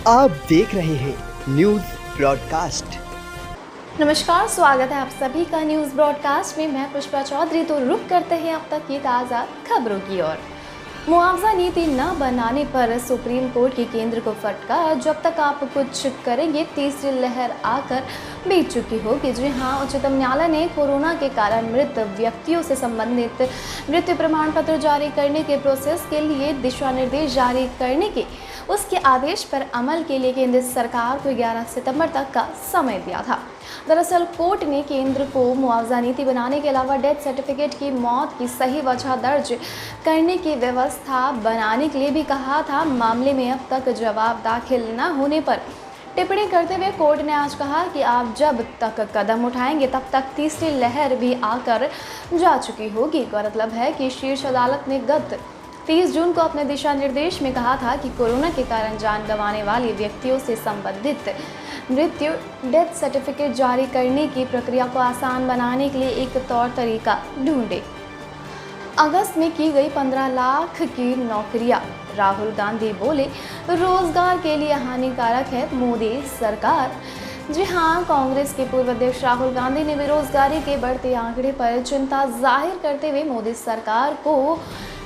आप देख रहे हैं न्यूज ब्रॉडकास्ट। नमस्कार, स्वागत है आप सभी का न्यूज़ ब्रॉडकास्ट में। मैं पुष्पा चौधरी। तो रुक करते हैं अब तक की ताज़ा खबरों की ओर। मुआवजा नीति न बनाने पर सुप्रीम कोर्ट की केंद्र को फटकार। जब तक आप कुछ करेंगे तीसरी लहर आकर बीत चुकी होगी। जी हाँ, उच्चतम न्यायालय ने कोरोना के कारण मृत व्यक्तियों से संबंधित मृत्यु प्रमाण पत्र जारी करने के प्रोसेस के लिए दिशा निर्देश जारी करने के उसके आदेश पर अमल के लिए केंद्र सरकार को 11 सितंबर तक का समय दिया था। दरअसल कोर्ट ने केंद्र को मुआवजा नीति बनाने के अलावा डेथ सर्टिफिकेट की मौत की सही वजह दर्ज करने की व्यवस्था बनाने के लिए भी कहा था। मामले में अब तक जवाब दाखिल न होने पर टिप्पणी करते हुए कोर्ट ने आज कहा कि आप जब तक कदम उठाएंगे तब तक तीसरी लहर भी आकर जा चुकी होगी। गौरतलब है कि शीर्ष अदालत ने गत 30 जून को अपने दिशा निर्देश में कहा था कि कोरोना के कारण जान गंवाने वाले व्यक्तियों से संबंधित मृत्यु डेथ सर्टिफिकेट जारी करने की प्रक्रिया को आसान बनाने के लिए एक तौर तरीका ढूंढे। अगस्त में की गई 15 लाख की नौकरियां, राहुल गांधी बोले रोजगार के लिए हानिकारक है मोदी सरकार। जी हाँ, कांग्रेस के पूर्व अध्यक्ष राहुल गांधी ने बेरोजगारी के बढ़ते आंकड़े पर चिंता जाहिर करते हुए मोदी सरकार को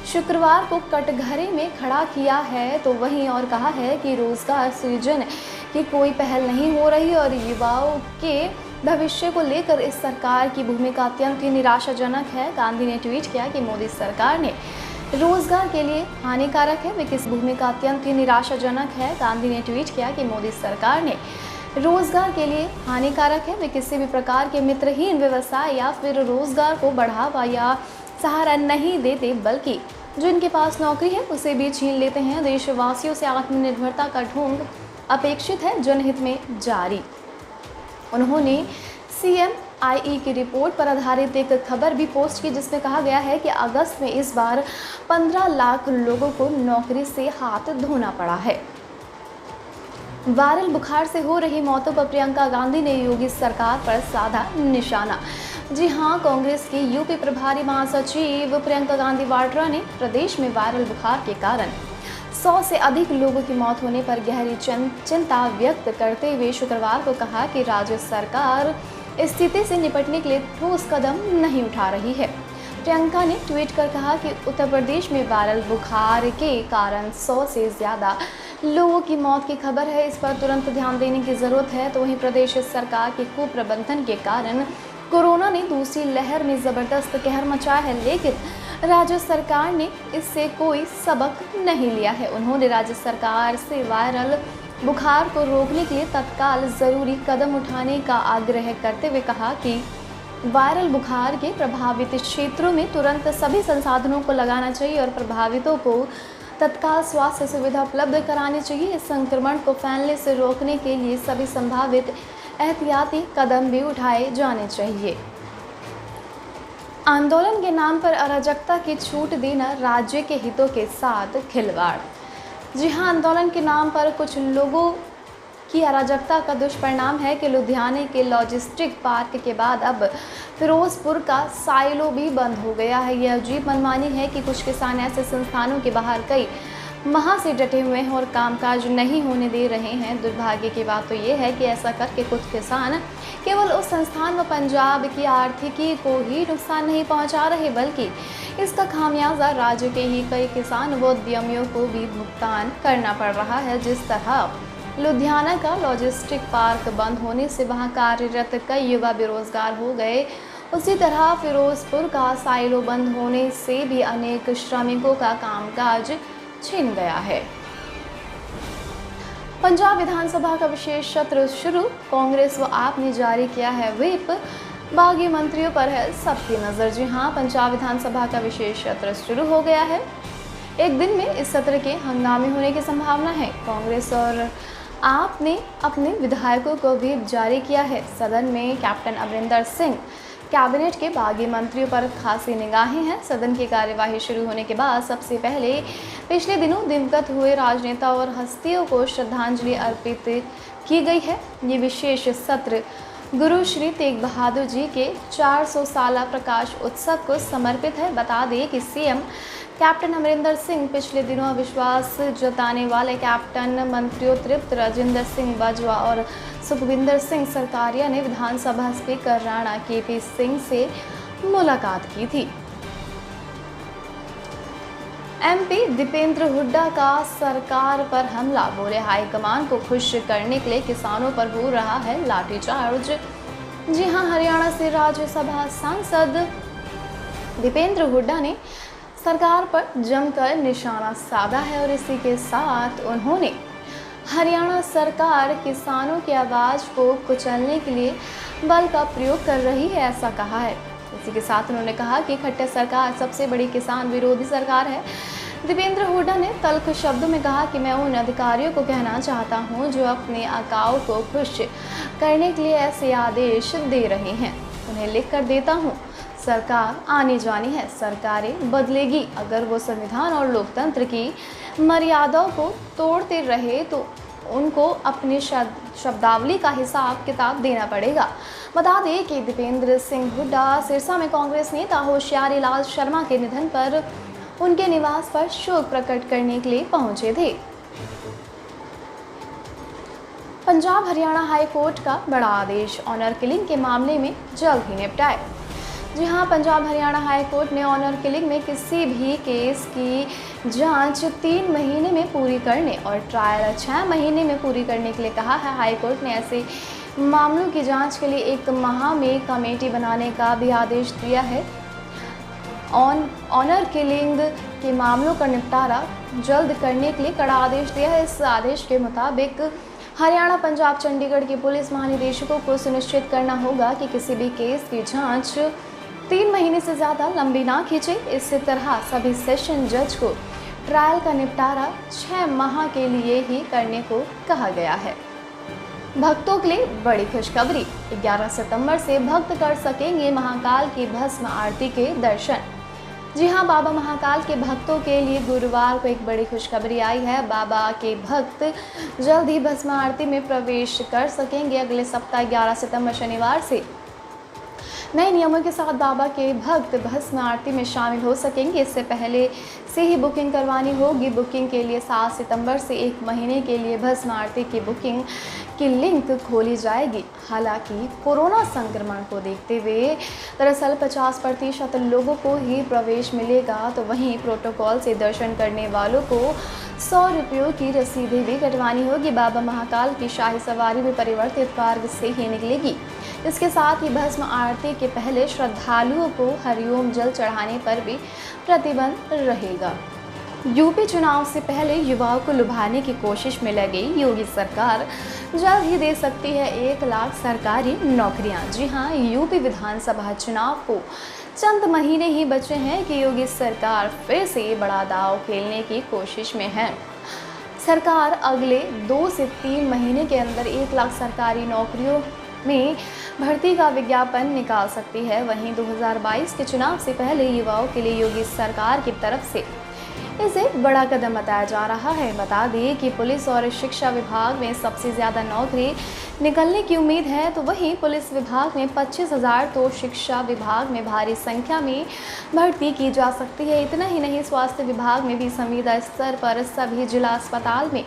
शुक्रवार को कटघरे में खड़ा किया है। तो वहीं और कहा है कि रोजगार सृजन की कोई पहल नहीं हो रही और युवाओं के भविष्य को लेकर इस सरकार की भूमिका अत्यंत ही निराशाजनक है। गांधी ने ट्वीट किया कि मोदी सरकार ने रोजगार के लिए हानिकारक है, वे किस भूमिका अत्यंत ही निराशाजनक है। गांधी ने ट्वीट किया कि मोदी सरकार ने रोजगार के लिए हानिकारक है, वे किसी भी प्रकार के मित्रहीन व्यवसाय या फिर रोजगार को बढ़ावा या सहारा नहीं देते, बल्कि जो इनके पास नौकरी है उसे भी छीन लेते हैं। देशवासियों से आत्मनिर्भरता का ढोंग अपेक्षित है, जनहित में जारी। उन्होंने CMIE की रिपोर्ट पर आधारित एक खबर भी पोस्ट की जिसमें कहा गया है कि अगस्त में इस बार 15 लाख लोगों को नौकरी से हाथ धोना पड़ा है। वायरल बुखार से हो रही मौतों पर प्रियंका गांधी ने योगी सरकार पर साधा निशाना। जी हाँ, कांग्रेस की यूपी प्रभारी महासचिव प्रियंका गांधी वाड्रा ने प्रदेश में वायरल बुखार के कारण 100 से अधिक लोगों की मौत होने पर गहरी चिंता व्यक्त करते हुए शुक्रवार को कहा कि राज्य सरकार स्थिति से निपटने के लिए ठोस कदम नहीं उठा रही है। प्रियंका ने ट्वीट कर कहा कि उत्तर प्रदेश में वायरल बुखार के कारण 100 से ज़्यादा लोगों की मौत की खबर है, इस पर तुरंत ध्यान देने की ज़रूरत है। तो वहीं प्रदेश सरकार के कुप्रबंधन के कारण कोरोना ने दूसरी लहर में ज़बरदस्त कहर मचाया है, लेकिन राज्य सरकार ने इससे कोई सबक नहीं लिया है। उन्होंने राज्य सरकार से वायरल बुखार को रोकने के लिए तत्काल ज़रूरी कदम उठाने का आग्रह करते हुए कहा कि वायरल बुखार के प्रभावित क्षेत्रों में तुरंत सभी संसाधनों को लगाना चाहिए और प्रभावितों को तत्काल स्वास्थ्य सुविधा उपलब्ध करानी चाहिए। इस संक्रमण को फैलने से रोकने के लिए सभी संभावित एहतियाती कदम भी उठाए जाने चाहिए। आंदोलन के नाम पर अराजकता की छूट देना राज्य के हितों के साथ खिलवाड़। जी हाँ, आंदोलन के नाम पर कुछ लोगों की अराजकता का दुष्परिणाम है कि लुधियाने के लॉजिस्टिक पार्क के बाद अब फिरोजपुर का साइलो भी बंद हो गया है। यह अजीब मनमानी है कि कुछ किसान ऐसे संस्थानों के बाहर कई माह से डटे हुए हैं और कामकाज नहीं होने दे रहे हैं। दुर्भाग्य की बात तो ये है कि ऐसा करके कुछ किसान केवल उस संस्थान व पंजाब की आर्थिकी को ही नुकसान नहीं पहुंचा रहे, बल्कि इसका खामियाजा राज्य के ही कई किसान व उद्यमियों को भी भुगतान करना पड़ रहा है। जिस तरह लुधियाना का लॉजिस्टिक पार्क बंद होने से वहां कार्यरत कई युवा बेरोजगार हो गए, उसी तरह फिरोजपुर का साइलो बंद होने से भी अनेक श्रमिकों का कामकाज छिन गया है। पंजाब विधानसभा का विशेष सत्र शुरू, कांग्रेस व आप ने जारी किया है व्हिप, बागी मंत्रियों पर है सबकी नज़र। जी हाँ, पंजाब विधानसभा का विशेष सत्र शुरू हो गया है। एक दिन में इस सत्र के हंगामे होने की संभावना है। कांग्रेस और आपने अपने विधायकों को व्हिप जारी किया है। सदन में कैप्टन अमरिंदर सिंह कैबिनेट के बागी मंत्रियों पर खासी निगाहें हैं। सदन की कार्यवाही शुरू होने के बाद सबसे पहले पिछले दिनों दिवंगत हुए राजनेता और हस्तियों को श्रद्धांजलि अर्पित की गई है। ये विशेष सत्र गुरु श्री तेग बहादुर जी के 400 साला प्रकाश उत्सव को समर्पित है। बता दें कि सीएम कैप्टन अमरिंदर सिंह पिछले दिनों विश्वास जताने वाले कैप्टन मंत्रियों तृप्त राजेंद्र सिंह बाजवा और सुखविंदर सिंह सरकारिया ने विधानसभा स्पीकर राणा केपी सिंह से मुलाकात की थी। एमपी दीपेंद्र हुड्डा का सरकार पर हमला, बोले हाईकमान को खुश करने के लिए किसानों पर हो रहा है लाठीचार्ज। जी हां, हरियाणा से राज्यसभा सांसद दीपेंद्र हुड्डा ने सरकार पर जमकर निशाना साधा है और इसी के साथ उन्होंने हरियाणा सरकार किसानों की आवाज़ को कुचलने के लिए बल का प्रयोग कर रही है, ऐसा कहा है। इसी के साथ उन्होंने कहा कि खट्टर सरकार सबसे बड़ी किसान विरोधी सरकार है। दीपेंद्र हुड्डा ने तल्ख शब्दों में कहा कि मैं उन अधिकारियों को कहना चाहता हूं जो अपने आकाओं को खुश करने के लिए ऐसे आदेश दे रहे हैं, उन्हें लिख कर देता हूं। सरकार आने जानी है, सरकारें बदलेगी। अगर वो संविधान और लोकतंत्र की मर्यादाओं को तोड़ते रहे तो उनको अपनी शब्दावली का हिसाब किताब देना पड़ेगा। बता दें कि दीपेंद्र सिंह हुड्डा सिरसा में कांग्रेस नेता होशियारी लाल शर्मा के निधन पर उनके निवास पर शोक प्रकट करने के लिए पहुंचे थे। पंजाब हरियाणा हाई कोर्ट का बड़ा आदेश, ऑनर किलिंग के मामले में जल्द ही निपटाए। जी हां, पंजाब हरियाणा हाई कोर्ट ने ऑनर किलिंग में किसी भी केस की जांच 3 महीने में पूरी करने और ट्रायल 6 महीने में पूरी करने के लिए कहा है। हाई कोर्ट ने ऐसे मामलों की जांच के लिए 1 माह में कमेटी बनाने का भी आदेश दिया है। ऑनर किलिंग के मामलों का निपटारा जल्द करने के लिए कड़ा आदेश दिया है। इस आदेश के मुताबिक हरियाणा, पंजाब, चंडीगढ़ के पुलिस महानिदेशकों को सुनिश्चित करना होगा कि किसी भी केस की जांच 3 महीने से ज़्यादा लंबी ना खींचे। इसी तरह सभी सेशन जज को ट्रायल का निपटारा 6 माह के लिए ही करने को कहा गया है। भक्तों के लिए बड़ी खुशखबरी, 11 सितंबर से भक्त कर सकेंगे महाकाल की भस्म आरती के दर्शन। जी हां, बाबा महाकाल के भक्तों के लिए गुरुवार को एक बड़ी खुशखबरी आई है। बाबा के भक्त जल्द ही भस्म आरती में प्रवेश कर सकेंगे। अगले सप्ताह 11 सितंबर शनिवार से नए नियमों के साथ बाबा के भक्त भस्म आरती में शामिल हो सकेंगे। इससे पहले से ही बुकिंग करवानी होगी। बुकिंग के लिए 7 सितंबर से 1 महीने के लिए भस्म आरती की बुकिंग की लिंक खोली जाएगी। हालांकि कोरोना संक्रमण को देखते हुए दरअसल 50% लोगों को ही प्रवेश मिलेगा, तो वहीं प्रोटोकॉल से दर्शन करने वालों को 100 रुपयों की रसीदें भी कटवानी होगी। बाबा महाकाल की शाही सवारी में परिवर्तित मार्ग से ही निकलेगी। इसके साथ ही भस्म आरती के पहले श्रद्धालुओं को हरिओम जल चढ़ाने पर भी प्रतिबंध रहेगा। यूपी चुनाव से पहले युवाओं को लुभाने की कोशिश में लगी योगी सरकार जल्द ही दे सकती है 1 लाख सरकारी नौकरियां। जी हां, यूपी विधानसभा चुनाव को चंद महीने ही बचे हैं कि योगी सरकार फिर से बड़ा दांव खेलने की कोशिश में है। सरकार अगले 2 से 3 महीने के अंदर 1 लाख सरकारी नौकरियों में भर्ती का विज्ञापन निकाल सकती है। वहीं 2022 के चुनाव से पहले युवाओं के लिए योगी सरकार की तरफ से इसे बड़ा कदम बताया जा रहा है। बता दें कि पुलिस और शिक्षा विभाग में सबसे ज़्यादा नौकरी निकलने की उम्मीद है, तो वहीं पुलिस विभाग में 25,000 तो शिक्षा विभाग में भारी संख्या में भर्ती की जा सकती है। इतना ही नहीं, स्वास्थ्य विभाग में भी संविदा स्तर पर सभी जिला अस्पताल में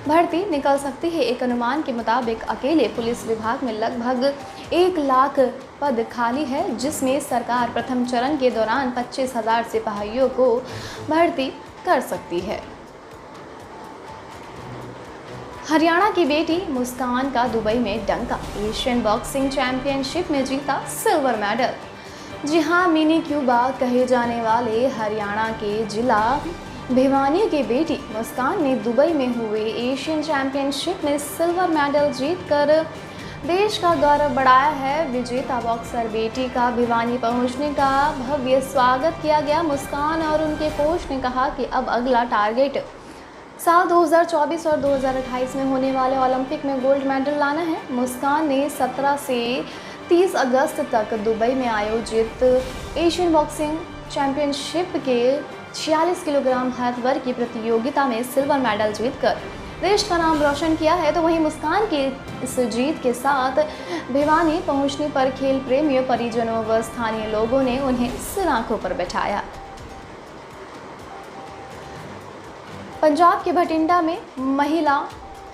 भर्ती निकल सकती है। एक अनुमान के मुताबिक अकेले पुलिस विभाग में लगभग 1 लाख पद खाली है, जिसमें सरकार प्रथम चरण के दौरान 25,000 सिपाहियों को भर्ती कर सकती है। हरियाणा की बेटी मुस्कान का दुबई में डंका, एशियन बॉक्सिंग चैंपियनशिप में जीता सिल्वर मेडल। जी हां, मिनी क्यूबा कहे जाने वाले हरियाणा के जिला भिवानी की बेटी मुस्कान ने दुबई में हुए एशियन चैंपियनशिप में सिल्वर मेडल जीतकर देश का गौरव बढ़ाया है। विजेता बॉक्सर बेटी का भिवानी पहुंचने का भव्य स्वागत किया गया। मुस्कान और उनके कोच ने कहा कि अब अगला टारगेट साल 2024 और 2028 में होने वाले ओलंपिक में गोल्ड मेडल लाना है। मुस्कान ने 17 से 30 अगस्त तक दुबई में आयोजित एशियन बॉक्सिंग चैंपियनशिप के 46 किलोग्राम हथ वर्ग की प्रतियोगिता में सिल्वर मेडल जीतकर देश का नाम रोशन किया है। तो वहीं मुस्कान की इस जीत के साथ भिवानी पहुंचने पर खेल प्रेमियों, परिजनों व स्थानीय लोगों ने उन्हें सलाखों पर बैठाया। पंजाब के भटिंडा में महिला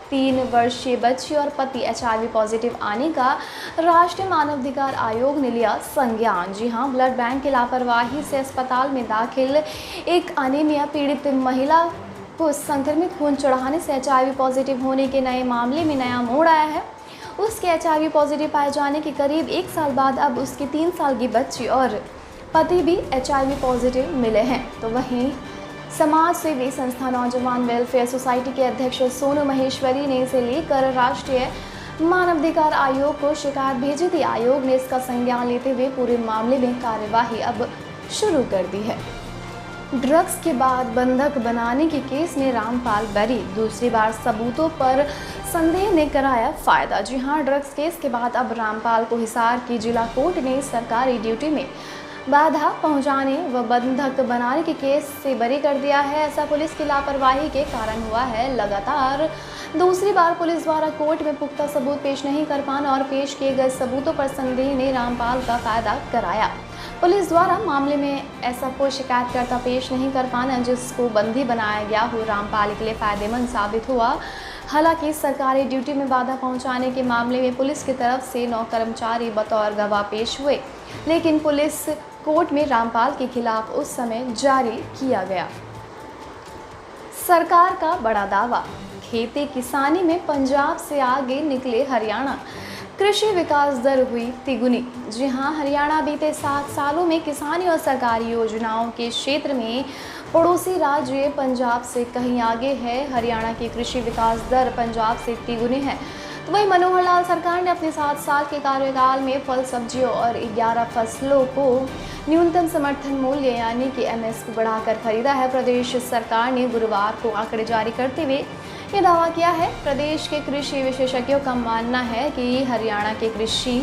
3 वर्षीय बच्ची और पति HIV पॉजिटिव आने का राष्ट्रीय मानवाधिकार आयोग ने लिया संज्ञान। जी हां, ब्लड बैंक की लापरवाही से अस्पताल में दाखिल एक अनीमिया पीड़ित महिला को संक्रमित खून चढ़ाने से HIV पॉजिटिव होने के नए मामले में नया मोड़ आया है। उसके HIV पॉजिटिव पाए जाने के करीब 1 साल बाद अब उसकी 3 साल की बच्ची और पति भी HIV पॉजिटिव मिले हैं। तो वहीं समाज सेवी संस्था नौजवान वेलफेयर सोसाइटी के अध्यक्ष सोनू महेश्वरी ने इसे लेकर राष्ट्रीय मानवाधिकार आयोग को शिकायत भेजी थी। आयोग ने इसका संज्ञान लेते हुए पूरे मामले में कार्यवाही अब शुरू कर दी है। ड्रग्स के बाद बंधक बनाने के केस में रामपाल बरी, दूसरी बार सबूतों पर संदेह ने कराया फायदा। जी हां, ड्रग्स केस के बाद अब रामपाल को हिसार की जिला कोर्ट ने सरकारी ड्यूटी में बाधा पहुंचाने व बंधक बनाने के केस से बरी कर दिया है। ऐसा पुलिस की लापरवाही के कारण हुआ है। लगातार दूसरी बार पुलिस द्वारा कोर्ट में पुख्ता सबूत पेश नहीं कर पाना और पेश किए गए सबूतों पर संदेह ने रामपाल का फायदा कराया। पुलिस द्वारा मामले में ऐसा कोई शिकायतकर्ता पेश नहीं कर पाना जिसको बंदी बनाया गया हो रामपाल के लिए फायदेमंद साबित हुआ। हालांकि सरकारी ड्यूटी में बाधा पहुंचाने के मामले में पुलिस की तरफ से 9 कर्मचारी बतौर गवाह पेश हुए, लेकिन पुलिस कोर्ट में रामपाल के खिलाफ उस समय जारी किया गया। सरकार का बड़ा दावा, खेती किसानी में पंजाब से आगे निकले हरियाणा, कृषि विकास दर हुई तिगुनी। जी हां, हरियाणा बीते 7 सालों में किसानी और सरकारी योजनाओं के क्षेत्र में पड़ोसी राज्य पंजाब से कहीं आगे है। हरियाणा की कृषि विकास दर पंजाब से तिगुनी है। तो वहीं मनोहर लाल सरकार ने अपने 7 साल के कार्यकाल में फल, सब्जियों और 11 फसलों को न्यूनतम समर्थन मूल्य यानी कि MSP बढ़ाकर खरीदा है। प्रदेश सरकार ने गुरुवार को आंकड़े जारी करते हुए ये दावा किया है। प्रदेश के कृषि विशेषज्ञों का मानना है कि हरियाणा के कृषि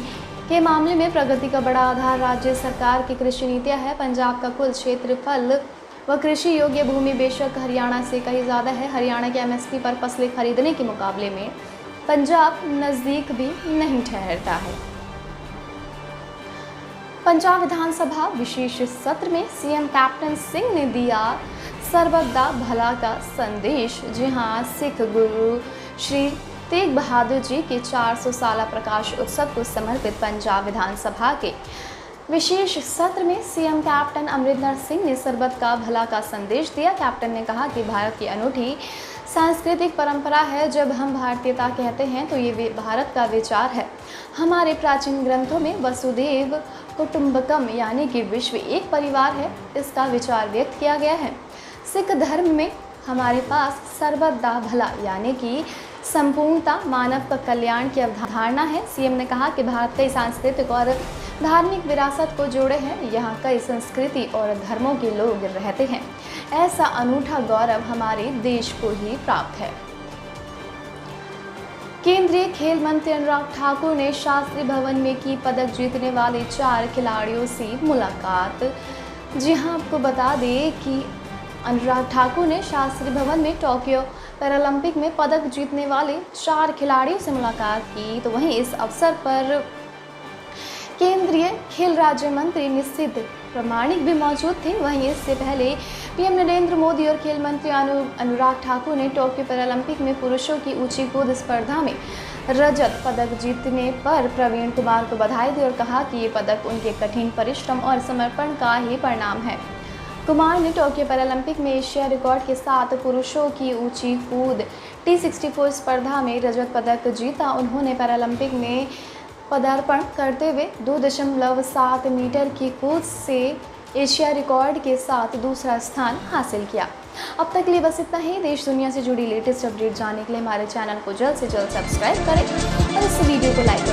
के मामले में प्रगति का बड़ा आधार राज्य सरकार की कृषि नीतियाँ है। पंजाब का कुल क्षेत्रफल व कृषि योग्य भूमि बेशक हरियाणा से कहीं ज़्यादा है। हरियाणा के MSP पर फसलें खरीदने के मुकाबले में पंजाब नज़दीक भी नहीं ठहरता है। पंजाब विधानसभा विशेष सत्र में सीएम कैप्टन सिंह ने दिया सर्वदा भला का संदेश। जी हां, सिख गुरु श्री तेग बहादुर जी के 400 साला प्रकाश उत्सव को समर्पित पंजाब विधानसभा के विशेष सत्र में सीएम कैप्टन अमरिंदर सिंह ने सर्वद का भला का संदेश दिया। कैप्टन ने कहा कि भारत की अनूठी सांस्कृतिक परंपरा है। जब हम भारतीयता कहते हैं तो ये भारत का विचार है। हमारे प्राचीन ग्रंथों में वसुदेव कुटुंबकम यानी कि विश्व एक परिवार है, इसका विचार व्यक्त किया गया है। सिख धर्म में हमारे पास सर्वदा भला यानी कि संपूर्णता, मानव का कल्याण की अवधारणा है। सीएम ने कहा कि भारत कई सांस्कृतिक और धार्मिक विरासत को जोड़े हैं। यहाँ कई संस्कृति और धर्मों के लोग रहते हैं। ऐसा अनूठा गौरव हमारे देश को ही प्राप्त है। केंद्रीय खेल मंत्री अनुराग ठाकुर ने शास्त्री भवन में की पदक जीतने वाले 4 खिलाड़ियों से मुलाकात। जी हां, आपको बता दें कि अनुराग ठाकुर ने शास्त्री भवन में टोक्यो पैरालंपिक में पदक जीतने वाले 4 खिलाड़ियों से मुलाकात की। तो वहीं इस अवसर पर केंद्रीय खेल राज्य मंत्री निशित प्रामाणिक भी मौजूद थे। वहीं इससे पहले पीएम नरेंद्र मोदी और खेल मंत्री अनुराग ठाकुर ने टोक्यो पैरालंपिक में पुरुषों की ऊंची कूद स्पर्धा में रजत पदक जीतने पर प्रवीण कुमार को बधाई दी और कहा कि ये पदक उनके कठिन परिश्रम और समर्पण का ही परिणाम है। कुमार ने टोक्यो पैरालंपिक में एशिया रिकॉर्ड के साथ पुरुषों की ऊंची कूद T64 स्पर्धा में रजत पदक जीता। उन्होंने पैरालंपिक में पदार्पण करते हुए 2.7 मीटर की कूद से एशिया रिकॉर्ड के साथ दूसरा स्थान हासिल किया। अब तक के लिए बस इतना ही। देश दुनिया से जुड़ी लेटेस्ट अपडेट जानने के लिए हमारे चैनल को जल्द से जल्द सब्सक्राइब करें और इस वीडियो को लाइक